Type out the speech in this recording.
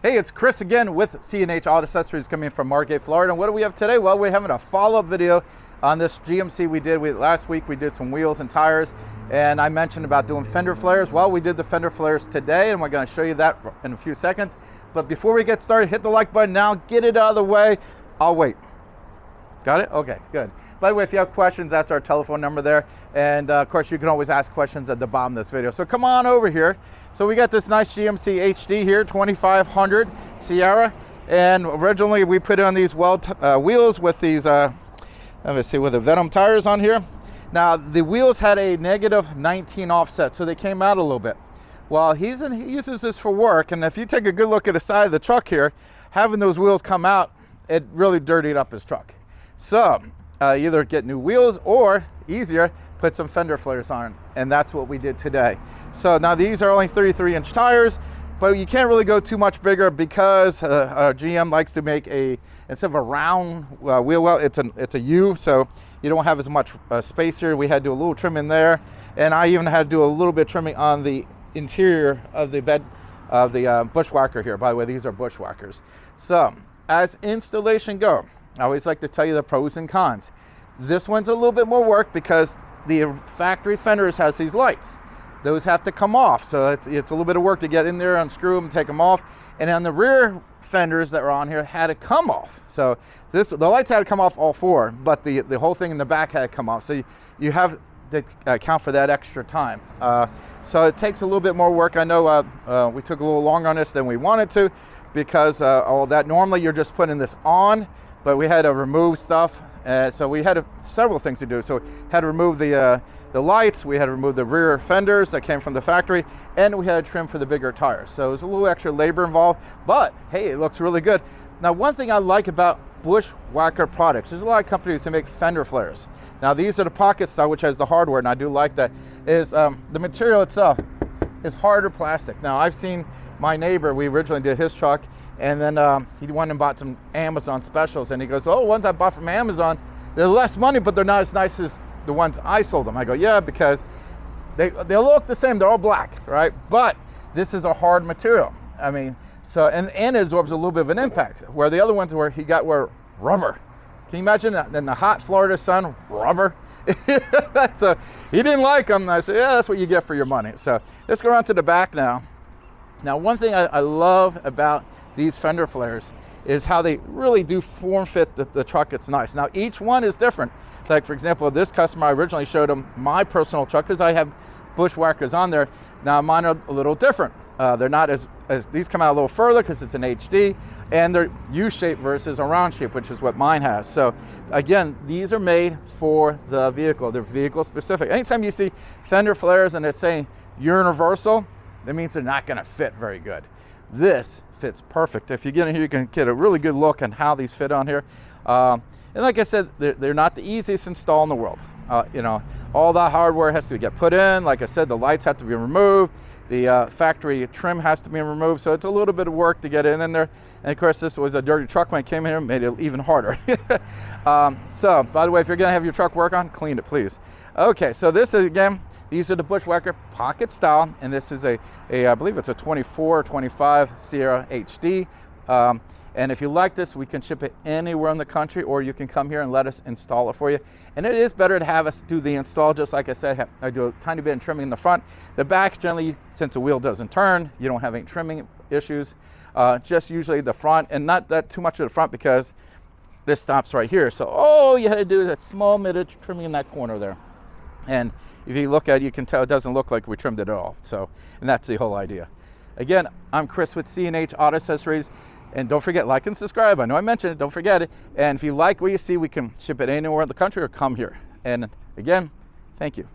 Hey, it's Chris again with C&H Auto Accessories coming from Margate, Florida. And what do we have today? Well, we're having a follow-up video on this GMC we did. Last week we did some wheels and tires, and I mentioned about doing fender flares. Well, we did the fender flares today, and we're going to show you that in a few seconds. But before we get started, hit the like button now, get it out of the way. I'll wait. Got it? Okay, good. By the way, if you have questions, that's our telephone number there. And of course, you can always ask questions at the bottom of this video. So come on over here. So we got this nice GMC HD here, 2500 Sierra. And originally we put on these wheels with these, let me see, with the Venom tires on here. Now the wheels had a negative 19 offset, so they came out a little bit. Well, he uses this for work. And if you take a good look at the side of the truck here, having those wheels come out, it really dirtied up his truck. So either get new wheels or easier, put some fender flares on, and that's what we did today. So now these are only 33-inch tires, but you can't really go too much bigger because GM likes to make instead of a round wheel well, it's a U, so you don't have as much space here. We had to do a little trim in there, and I even had to do a little bit of trimming on the interior of the bed of the Bushwacker here. By the way, these are Bushwackers. So as installation go, I always like to tell you the pros and cons. This one's a little bit more work because the factory fenders has these lights. Those have to come off, so it's a little bit of work to get in there, unscrew them, take them off. And on the rear fenders that were on here had to come off. So the lights had to come off all four, but the whole thing in the back had to come off. So you have to account for that extra time. So it takes a little bit more work. I know we took a little longer on this than we wanted to because all that normally you're just putting this on, but we had to remove stuff. So we had several things to do. So we had to remove the lights, we had to remove the rear fenders that came from the factory, and we had to trim for the bigger tires. So it was a little extra labor involved, but hey, it looks really good. Now, one thing I like about Bushwacker products, there's a lot of companies who make fender flares. Now, these are the pocket style, which has the hardware, and I do like that, is the material itself is harder plastic. Now, I've seen my neighbor, we originally did his truck, and then he went and bought some Amazon specials, and he goes, oh, ones I bought from Amazon, they're less money, but they're not as nice as the ones I sold them. I go, yeah, because they look the same, they're all black, right? But this is a hard material. I mean, so, and it absorbs a little bit of an impact, where the other ones were rubber. Can you imagine that? In the hot Florida sun, rubber? So he didn't like them. I said, yeah, that's what you get for your money. So let's go around to the back now. Now, one thing I love about these fender flares is how they really do form fit the truck. It's nice. Now, each one is different. Like, for example, this customer, I originally showed him my personal truck because I have Bushwackers on there. Now, mine are a little different. They're not as these come out a little further because it's an HD, and they're U-shaped versus a round shape, which is what mine has. So again, these are made for the vehicle. They're vehicle specific. Anytime you see fender flares and it's saying universal, that means they're not going to fit very good. This fits perfect. If you get in here, you can get a really good look on how these fit on here. And like I said, they're not the easiest install in the world. You know, all the hardware has to get put in. Like I said, the lights have to be removed. The factory trim has to be removed. So it's a little bit of work to get in there. And of course, this was a dirty truck when it came in here, made it even harder. So by the way, if you're gonna have your truck work on, clean it, please. Okay, so this is, again, these are the Bushwacker pocket style, and this is I believe it's a 24 or 25 Sierra HD. And if you like this, we can ship it anywhere in the country, or you can come here and let us install it for you. And it is better to have us do the install, just like I said, I do a tiny bit of trimming in the front. The back, generally, since the wheel doesn't turn, you don't have any trimming issues. Just usually the front, and not that too much of the front because this stops right here. So all you had to do is that small bit of trimming in that corner there. And if you look at it, you can tell it doesn't look like we trimmed it at all. So, and that's the whole idea. Again, I'm Chris with C&H Auto Accessories. And don't forget, like and subscribe. I know I mentioned it, don't forget it. And if you like what you see, we can ship it anywhere in the country or come here. And again, thank you.